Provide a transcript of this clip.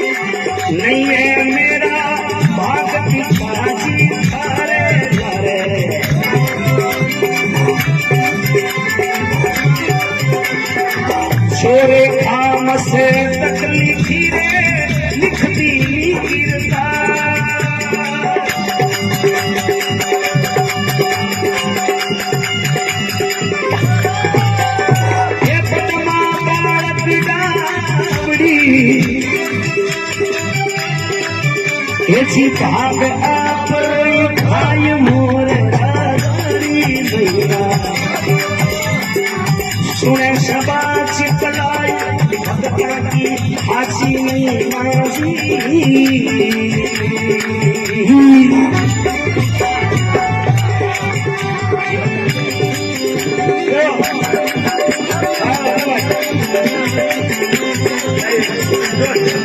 नहीं है मेरा भाग पिताजी थारे घरे छोरे काम से तकलीफी रे लिखती गिरता ये पद्मा बालक डाबड़ी ये जी भाग आप भाई मोर राजारी भैया सुने सबा चिपलाई भगता की हासी मासी Good.